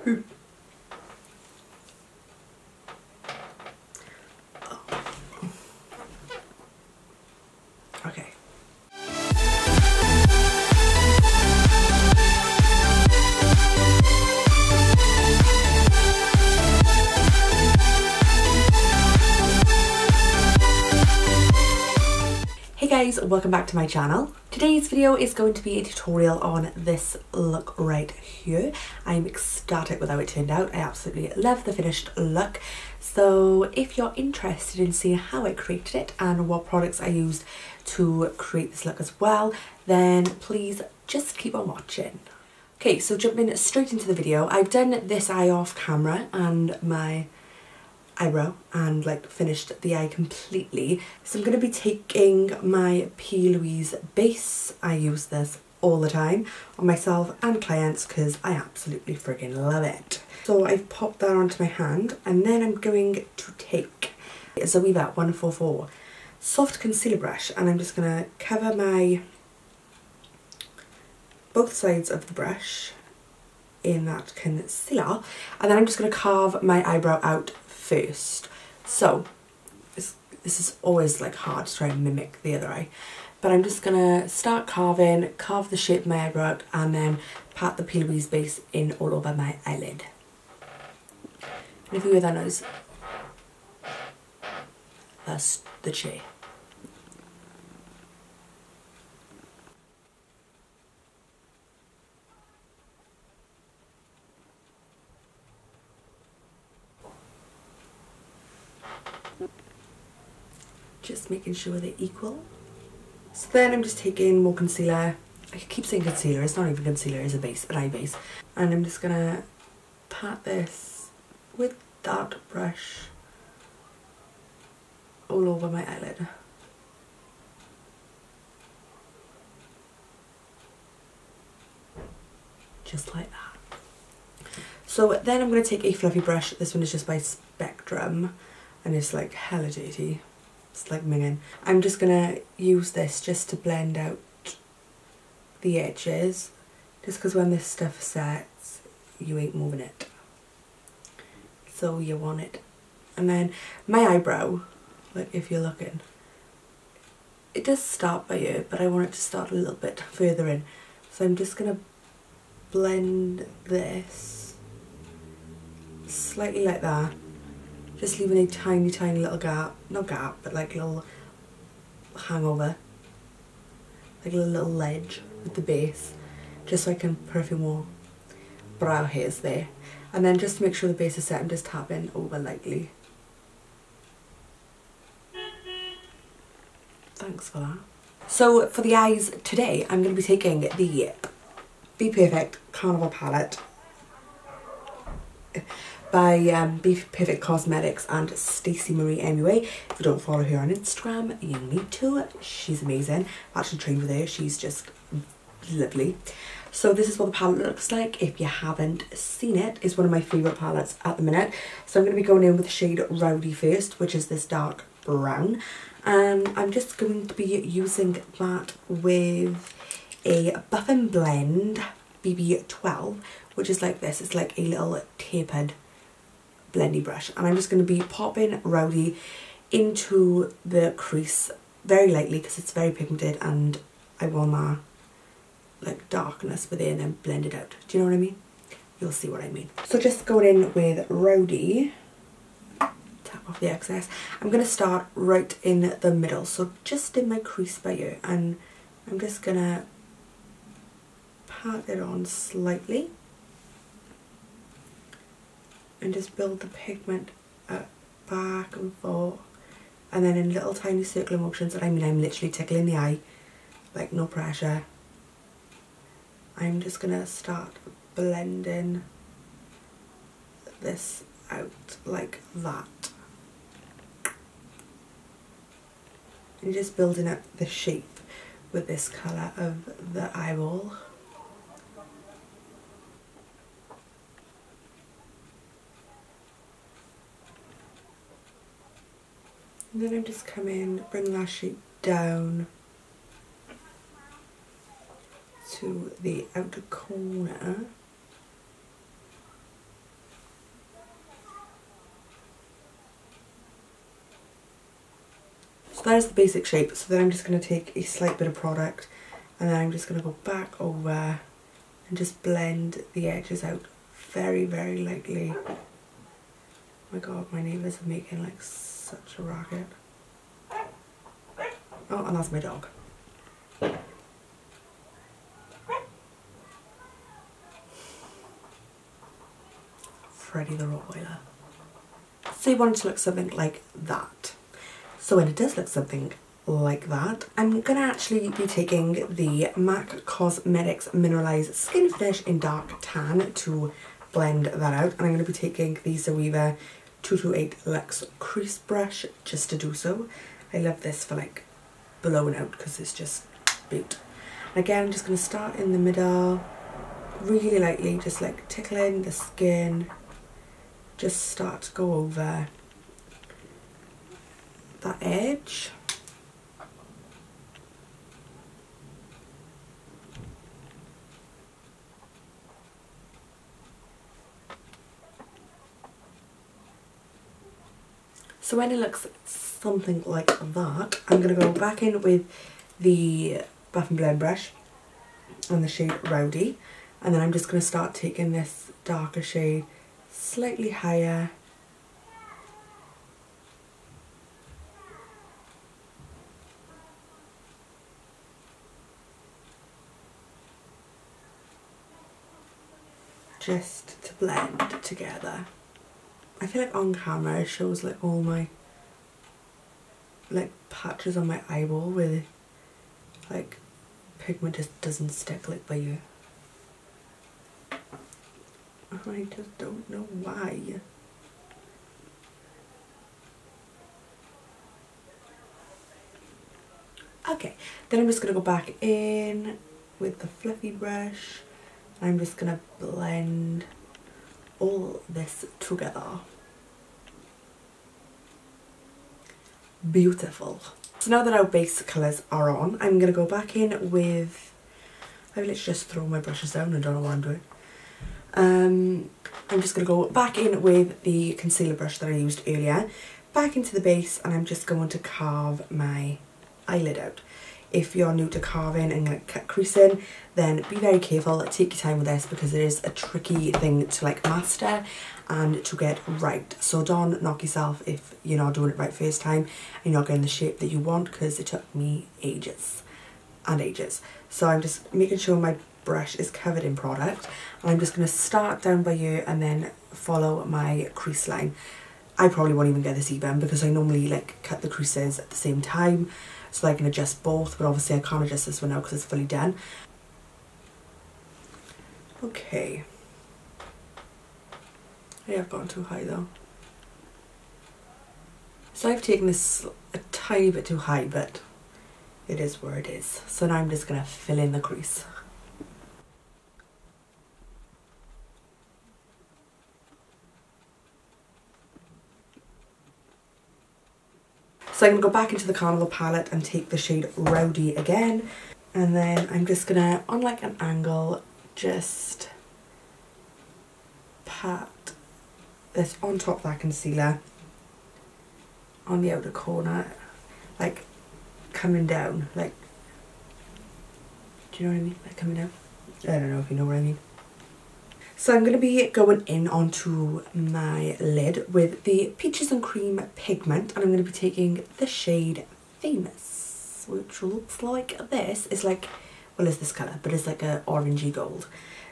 Okay. Hey guys, welcome back to my channel. Today's video is going to be a tutorial on this look right here. I'm ecstatic with how it turned out. I absolutely love the finished look. So if you're interested in seeing how I created it and what products I used to create this look as well, then please just keep on watching. Okay, so jumping straight into the video, I've done this eye off camera and my eyebrow and like finished the eye completely. So I'm going to be taking my Plouise base. I use this all the time on myself and clients because I absolutely friggin' love it. So I've popped that onto my hand and then I'm going to take a Zoeva 144 soft concealer brush and I'm just going to cover my both sides of the brush in that concealer, and then I'm just going to carve my eyebrow out first. So this is always like hard to try and mimic the other eye, but I'm just gonna start carve the shape of my eyebrow out and then pat the Plouise base in all over my eyelid. And if you hear that noise, that's the chair. Just making sure they're equal. So then I'm just taking more concealer. I keep saying concealer, it's not even concealer, it's a base, an eye base. And I'm just gonna pat this with that brush all over my eyelid. Just like that. So then I'm gonna take a fluffy brush. This one is just by Spectrum and it's like hella dirty. It's like minging. I'm just gonna use this just to blend out the edges, just because when this stuff sets you ain't moving it, so you want it. And then my eyebrow, like if you're looking, it does start by here but I want it to start a little bit further in, so I'm just gonna blend this slightly like that, just leaving a tiny little gap, not gap, but like a little hangover, like a little ledge with the base, just so I can put a few more brow hairs there. And then just to make sure the base is set, I'm just tapping over lightly. Thanks for that. So for the eyes today, I'm going to be taking the Bperfect Carnival palette by Bperfect Cosmetics and Stacey Marie MUA. If you don't follow her on Instagram, you need to. She's amazing. I've actually trained with her. She's just lovely. So this is what the palette looks like. If you haven't seen it, it's one of my favourite palettes at the minute. So I'm going to be going in with the shade Rowdy first, which is this dark brown. And I'm just going to be using that with a Buff and Blend BB12, which is like this. It's like a little tapered blendy brush, and I'm just going to be popping Rowdy into the crease very lightly because it's very pigmented and I want that like darkness within and blend it out. Do you know what I mean? You'll see what I mean. So just going in with Rowdy, tap off the excess. I'm going to start right in the middle, so just in my crease by here, and I'm just going to pat it on slightly and just build the pigment up, back and forth, and then in little tiny circular motions. And I mean, I'm literally tickling the eye, like no pressure. I'm just gonna start blending this out like that, and just building up the shape with this colour of the eyeball. And then I'm just coming, bring that shape down to the outer corner So there's the basic shape. So then I'm just going to take a slight bit of product and then I'm just going to go back over and just blend the edges out very, very lightly. Oh my god, my neighbours are making like such a racket. Oh, and that's my dog. Freddy the Rottweiler. So you want it to look something like that. So when it does look something like that, I'm going to actually be taking the MAC Cosmetics Mineralized Skin Finish in Dark Tan to blend that out. And I'm going to be taking the Zoeva 228 Luxe Crease Brush just to do so. I love this for like blowing out because it's just beaut. Again, I'm just going to start in the middle, really lightly, just like tickling the skin. Just start to go over that edge. So when it looks something like that, I'm going to go back in with the Buff and Blend brush and the shade Rowdy, and then I'm just going to start taking this darker shade slightly higher. Just to blend together. I feel like on camera it shows like all my like patches on my eyeball where like pigment just doesn't stick like by you. I just don't know why. Okay, then I'm just going to go back in with the fluffy brush. I'm just going to blend all this together. Beautiful. So now that our base colours are on, I'm going to go back in with... I literally just throw my brushes down and don't know what I'm doing. I'm just going to go back in with the concealer brush that I used earlier, back into the base, and I'm just going to carve my eyelid out. If you're new to carving and like cut creasing, then be very careful, take your time with this because it is a tricky thing to like master and to get right. So don't knock yourself if you're not doing it right first time and you're not getting the shape that you want, because it took me ages and ages. So I'm just making sure my brush is covered in product, and I'm just going to start down by here and then follow my crease line. I probably won't even get this even because I normally like cut the creases at the same time so I can adjust both, but obviously I can't adjust this one now because it's fully done. Okay, I have gone too high though. So I've taken this a tiny bit too high, but it is where it is. So now I'm just going to fill in the crease. So I'm going to go back into the Carnival palette and take the shade Rowdy again. And then I'm just going to, on like an angle, just pat this on top of that concealer on the outer corner, like coming down, like, do you know what I mean? Like coming down? I don't know if you know what I mean. So I'm going to be going in onto my lid with the Peaches and Cream pigment, and I'm going to be taking the shade Famous, which looks like this. It's like, well, it's this colour, but it's like a orangey gold.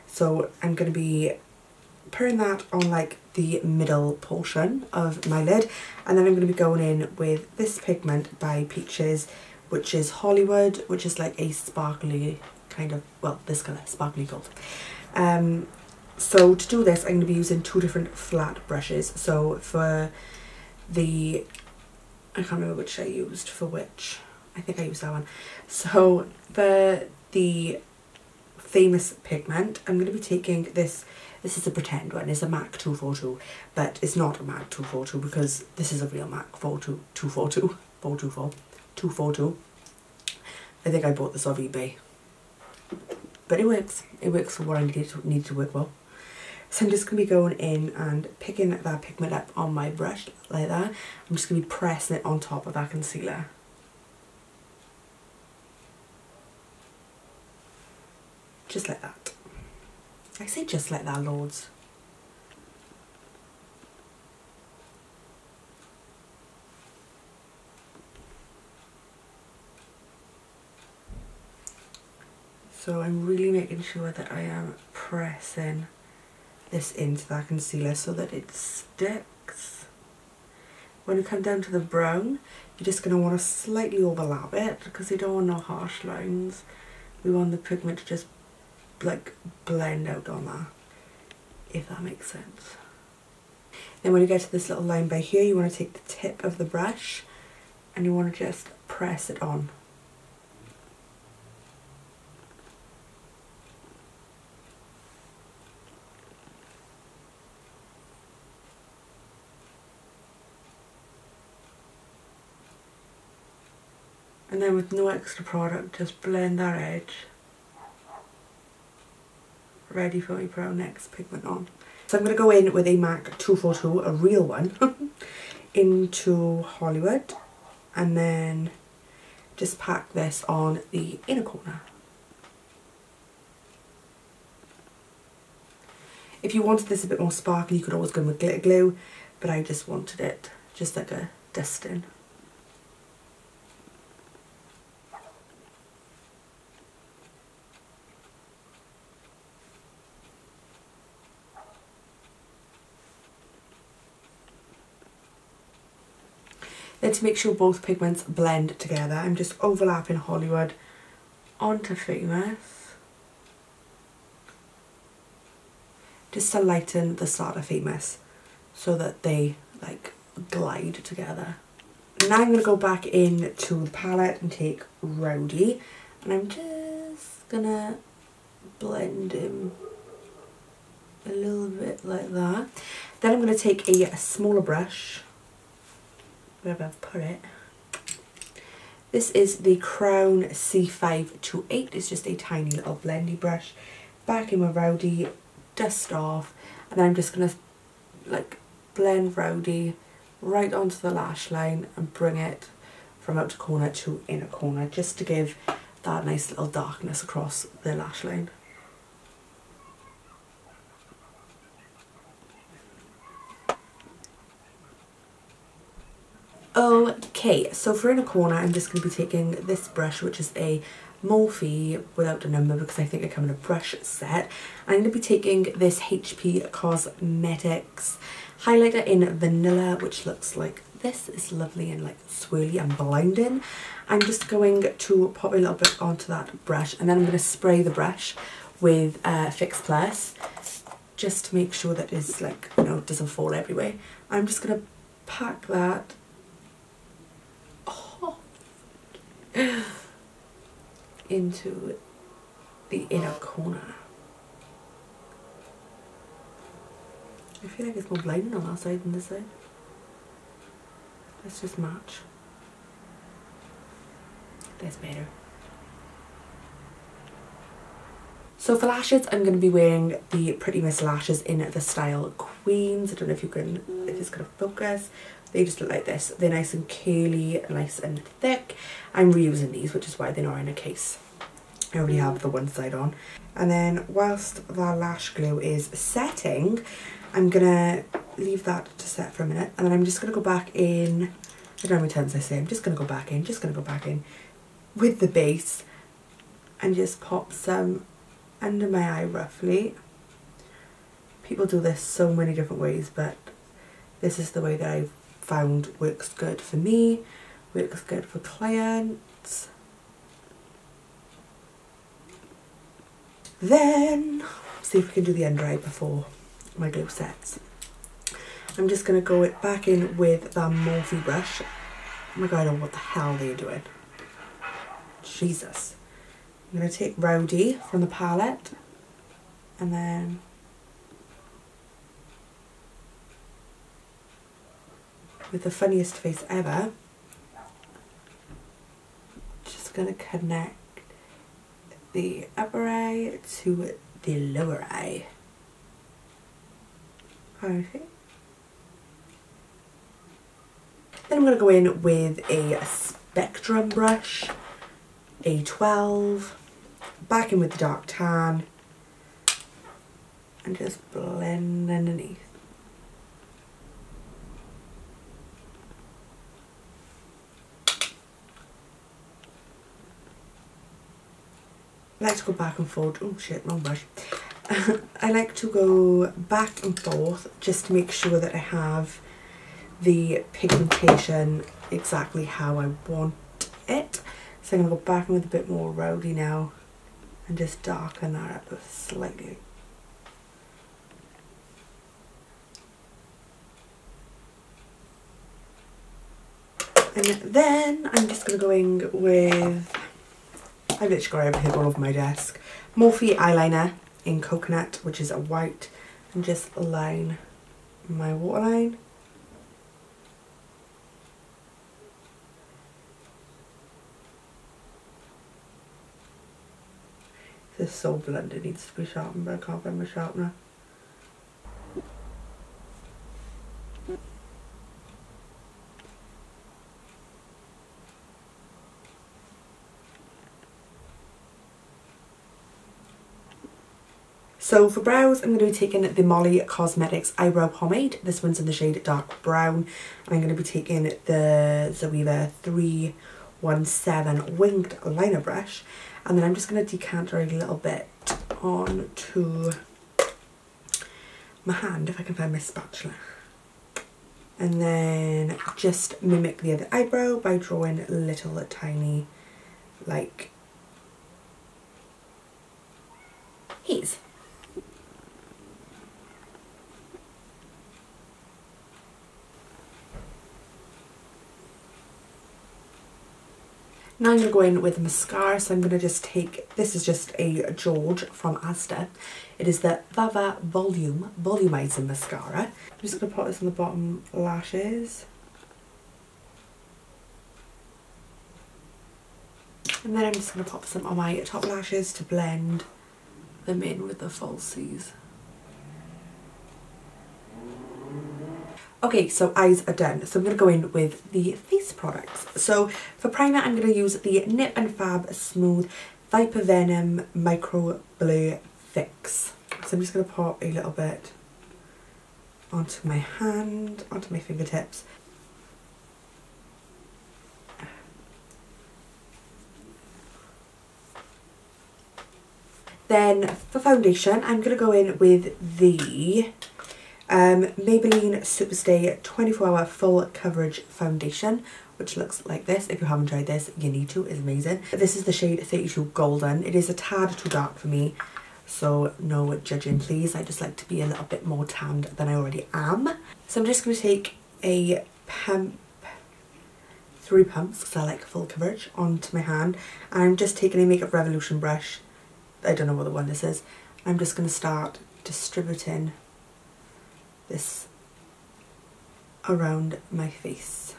So I'm going to be putting that on like the middle portion of my lid, and then I'm going to be going in with this pigment by Peaches, which is Hollywood, which is like a sparkly kind of, well, this colour, sparkly gold. So to do this, I'm going to be using two different flat brushes. So for the, I can't remember which I used for which. I think I used that one. So for the Famous pigment, I'm going to be taking this. This is a pretend one. It's a MAC 242, but it's not a MAC 242 because this is a real MAC 242. I think I bought this off eBay, but it works. It works for what I need to work well. So I'm just going to be going in and picking that pigment up on my brush like that. I'm just going to be pressing it on top of that concealer. just like that. I say just like that loads. So I'm really making sure that I am pressing this into that concealer so that it sticks. When you come down to the brown, you're just going to want to slightly overlap it because you don't want no harsh lines. We want the pigment to just like blend out on that, if that makes sense. Then when you get to this little line by here, you want to take the tip of the brush and you want to just press it on. And then with no extra product, just blend that edge. Ready for me to put our next pigment on. So I'm going to go in with a MAC 242, a real one, into Hollywood. And then just pack this on the inner corner. If you wanted this a bit more sparkly, you could always go in with glitter glue. But I just wanted it just like a dusting. Then to make sure both pigments blend together, I'm just overlapping Hollywood onto Famous. Just to lighten the start of Famous so that they like glide together. Now I'm going to go back into the palette and take Rowdy. And I'm just going to blend him a little bit like that. Then I'm going to take a smaller brush. Wherever I've put it. This is the Crown C528. It's just a tiny little blendy brush. Back in with Rowdy, dust off, and then I'm just gonna like blend Rowdy right onto the lash line and bring it from outer corner to inner corner, just to give that nice little darkness across the lash line. Okay, so for inner corner, I'm just going to be taking this brush, which is a Morphe without a number because I think I come in a brush set. I'm going to be taking this HP Cosmetics highlighter in Vanilla, which looks like this. Is lovely and like swirly and blinding. I'm just going to pop a little bit onto that brush, and then I'm going to spray the brush with Fix Plus just to make sure that it's like, you know, it doesn't fall everywhere. I'm just going to pack that into the inner corner. I feel like it's more blinding on that side than this side. Let's just match. That's better. So for lashes, I'm going to be wearing the Pretty Miss lashes in the style Queens. I don't know if you can, if it's going to focus. They just look like this. They're nice and curly, nice and thick. I'm reusing these, which is why they're not in a case. I already have the one side on. And then whilst that lash glue is setting, I'm going to leave that to set for a minute. And then I'm just going to go back in. I don't know how many times I say. I'm just going to go back in, with the base and just pop some under my eye roughly. People do this so many different ways, but this is the way that I've found works good for me, works good for clients. Then see if we can do the under eye before my glue sets. I'm just going to go back in with that Morphe brush. Oh my god, I don't know what the hell they're doing. Jesus. I'm going to take Rowdy from the palette and then with the funniest face ever, just going to connect the upper eye to the lower eye. Okay. Then I'm going to go in with a Spectrum brush, A12. back in with the dark tan and just blend underneath. I like to go back and forth. Oh shit, wrong brush. I like to go back and forth just to make sure that I have the pigmentation exactly how I want it. So I'm going to go back in with a bit more Rowdy now and just darken that up slightly. And then I'm just going to go in with, I've literally got everything all over my desk, Morphe eyeliner in Coconut, which is a white, and just line my waterline. This is so blunt, it needs to be sharpened, but I can't find my sharpener. So for brows, I'm going to be taking the Mollie Cosmetics Eyebrow Pomade. This one's in the shade Dark Brown. I'm going to be taking the Zoeva 317 Winged Liner Brush. And then I'm just going to decant a little bit onto my hand, if I can find my spatula. And then just mimic the other eyebrow by drawing little tiny, like, E's. Now I'm going to go in with mascara, so I'm going to just take, this is just a George from ASDA. It is the Vava Volumizing Mascara. I'm just going to put this on the bottom lashes. And then I'm just going to pop some on my top lashes to blend them in with the falsies. Okay, so eyes are done. So I'm going to go in with the face products. So for primer, I'm going to use the Nip+Fab Smooth Viper Venom Micro Blur Fix. So I'm just going to pop a little bit onto my hand, onto my fingertips. Then for foundation, I'm going to go in with the Maybelline SuperStay 24-Hour Full Coverage Foundation, which looks like this. If you haven't tried this, you need to. It's amazing. This is the shade 32 Golden. It is a tad too dark for me, so no judging please. I just like to be a little bit more tanned than I already am. So I'm just going to take a pump, 3 pumps, because I like full coverage, onto my hand. And I'm just taking a Makeup Revolution brush. I don't know what the one this is. I'm just going to start distributing this around my face.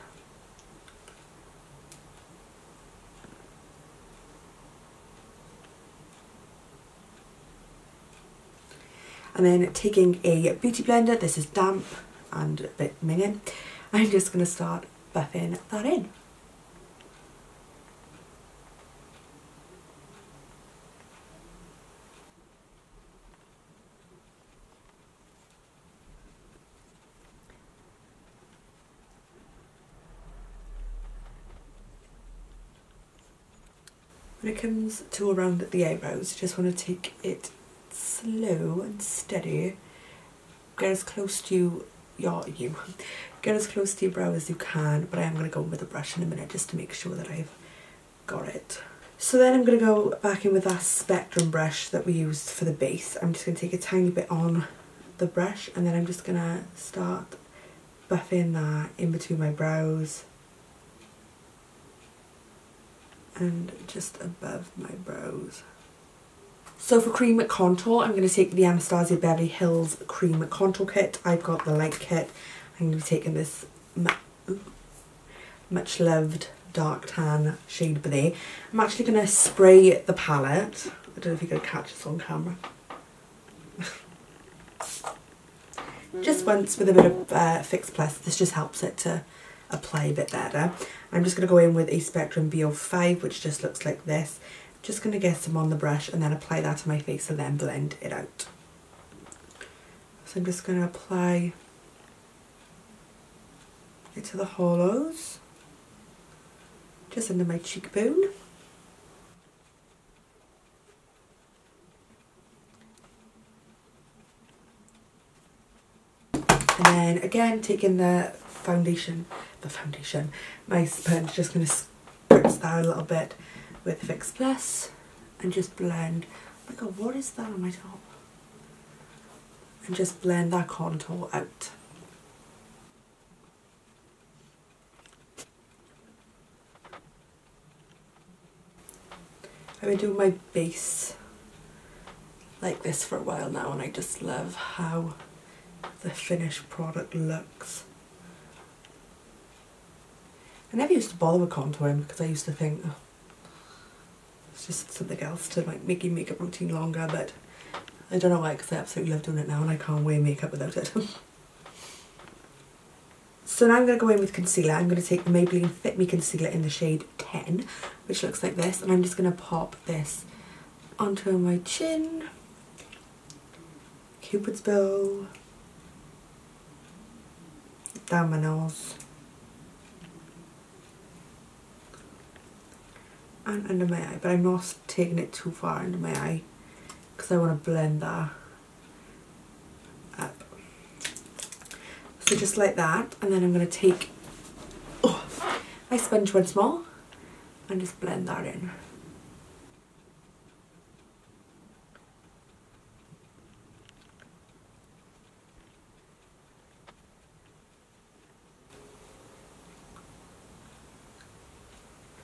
And then taking a beauty blender, this is damp and a bit minging, I'm just going to start buffing that in. When it comes to around the eyebrows, you just want to take it slow and steady. Get as close to get as close to your brow as you can, but I am going to go in with a brush in a minute just to make sure that I've got it. So then I'm going to go back in with that Spectrum brush that we used for the base. I'm just going to take a tiny bit on the brush, and then I'm just going to start buffing that in between my brows and just above my brows. So for cream contour, I'm going to take the Anastasia Beverly Hills Cream Contour Kit. I've got the light kit. I'm going to be taking this much loved dark tan shade Boudet. I'm actually going to spray the palette. I don't know if you can catch this on camera. Just once with a bit of Fix Plus. This just helps it to apply a bit better. I'm just going to go in with a Spectrum BO5, which just looks like this. Just going to get some on the brush and then apply that to my face and then blend it out. So I'm just going to apply it to the hollows, just under my cheekbone. And then again, taking the foundation, my sponge, just going to spritz that a little bit with Fix Plus and just blend. Oh my god, what is that on my top? And just blend that contour out. I've been doing my base like this for a while now, and I just love how the finished product looks. I never used to bother with contouring because I used to think, oh, it's just something else to like make your makeup routine longer, but I don't know why, because I absolutely love doing it now and I can't wear makeup without it. So now I'm going to go in with concealer. I'm going to take the Maybelline FIT Me Concealer in the shade 10, which looks like this, and I'm just going to pop this onto my chin, Cupid's bow, down my nose, and under my eye, but I'm not taking it too far under my eye because I want to blend that up. So just like that, and then I'm going to take my sponge once more and just blend that in.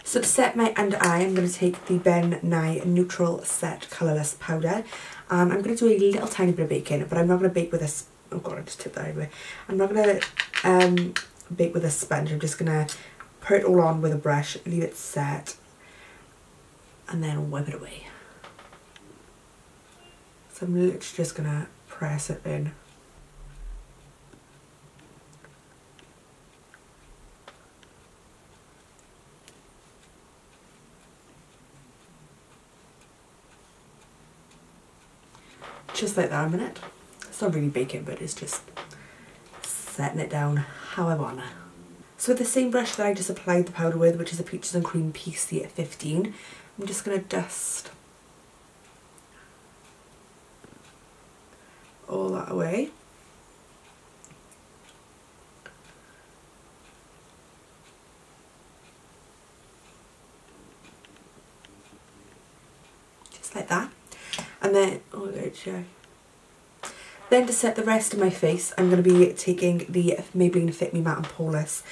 So to set my under eye, I'm going to take the Ben Nye Neutral Set Colourless Powder, and I'm going to do a little tiny bit of baking, but I'm not going to bake with a, oh god, I just tipped that anyway. I'm not going to bake with a sponge. I'm just going to put it all on with a brush, leave it set, and then wipe it away. So I'm literally just going to press it in. Just like that a minute. It's not really baking, but it's just setting it down how I wanna. So with the same brush that I just applied the powder with, which is a Peaches and Cream PC at 15, I'm just gonna dust all that away. Just like that. And then, oh god, yeah. Then to set the rest of my face, I'm going to be taking the Maybelline FIT Me Matte and Poreless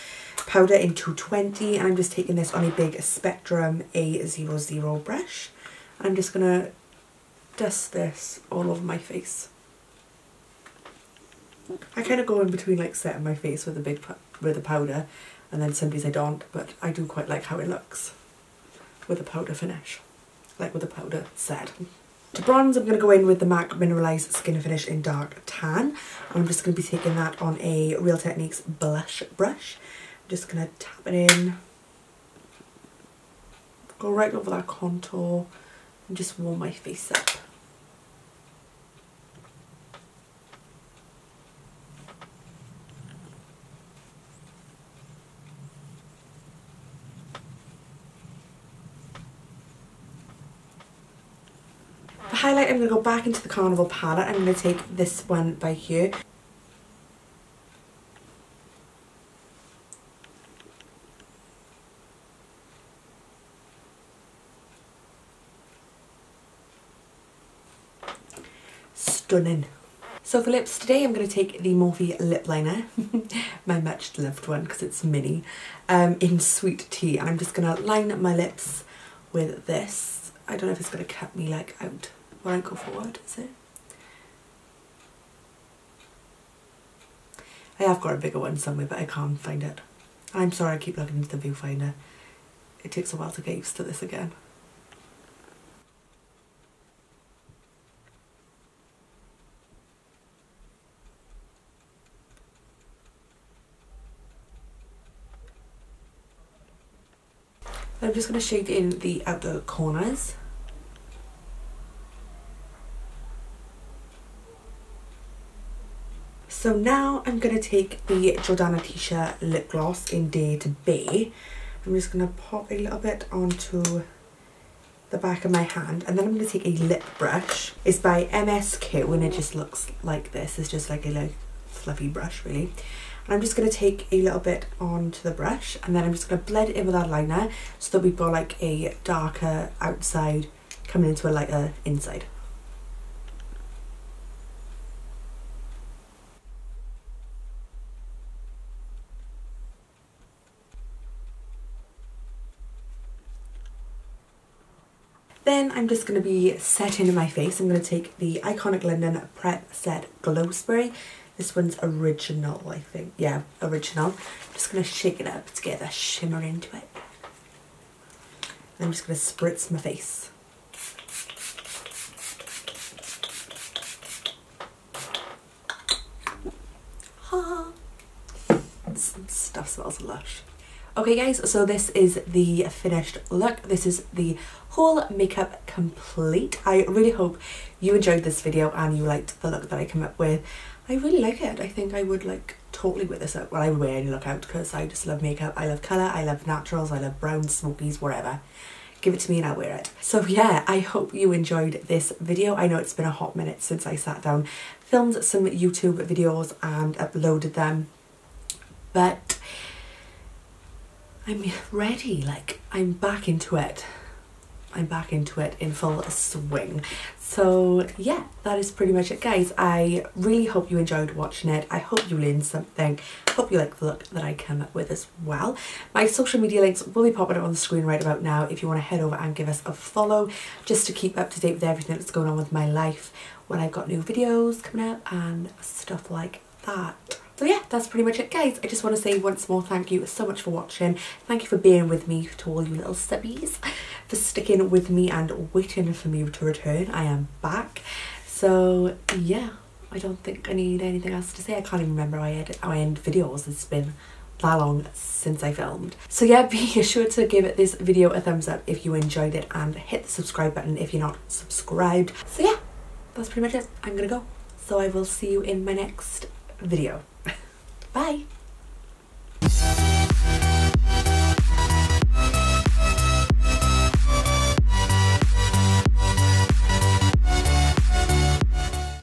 powder in 220, and I'm just taking this on a big Spectrum A00 brush. And I'm just going to dust this all over my face. I kind of go in between like setting my face with the powder, and then some days I don't, but I do quite like how it looks with the powder finish, like with the powder set. To bronze, I'm going to go in with the MAC Mineralized Skin Finish in Dark Tan. And I'm just going to be taking that on a Real Techniques blush brush. I'm just going to tap it in, go right over that contour, and just warm my face up. Highlight, I'm going to go back into the Carnival palette. I'm going to take this one by here. Stunning. So for lips today, I'm going to take the Morphe lip liner, my much loved one because it's mini, in Sweet Tea, and I'm just going to line up my lips with this. I don't know if it's going to cut me like out when I go forward, is it? I have got a bigger one somewhere, but I can't find it. I'm sorry, I keep looking into the viewfinder. It takes a while to get used to this again. I'm just going to shade in the outer corners. So now I'm going to take the Jordana Ticia lip gloss in Day to Bay. I'm just going to pop a little bit onto the back of my hand, and then I'm going to take a lip brush. It's by MSQ and it just looks like this. It's just like a fluffy brush really. And I'm just going to take a little bit onto the brush, and then I'm just going to blend it in with eyeliner so that we've got like a darker outside coming into a lighter inside. Then I'm just going to be setting my face. I'm going to take the Iconic London Prep Set Glow Spray. This one's original, I think. Yeah, original. I'm just going to shake it up to get that shimmer into it. And I'm just going to spritz my face. Ha! This stuff smells lush. Okay guys, so this is the finished look. This is the whole makeup complete. I really hope you enjoyed this video and you liked the look that I came up with. I really like it. I think I would like totally wear this out. Well, I would wear any look out because I just love makeup. I love colour, I love naturals, I love browns, smokies, whatever. Give it to me and I'll wear it. So yeah, I hope you enjoyed this video. I know it's been a hot minute since I sat down, filmed some YouTube videos and uploaded them, but I'm ready, like I'm back into it. I'm back into it in full swing. So yeah, that is pretty much it guys. I really hope you enjoyed watching it. I hope you learned something. Hope you like the look that I came up with as well. My social media links will be popping up on the screen right about now if you want to head over and give us a follow just to keep up to date with everything that's going on with my life when I've got new videos coming up and stuff like that. So yeah, that's pretty much it guys. I just want to say once more thank you so much for watching. Thank you for being with me, to all you little subbies, for sticking with me and waiting for me to return. I am back. So yeah, I don't think I need anything else to say. I can't even remember how I end videos. It's been that long since I filmed. So yeah, be sure to give this video a thumbs up if you enjoyed it and hit the subscribe button if you're not subscribed. So yeah, that's pretty much it. I'm gonna go. So I will see you in my next video. Bye.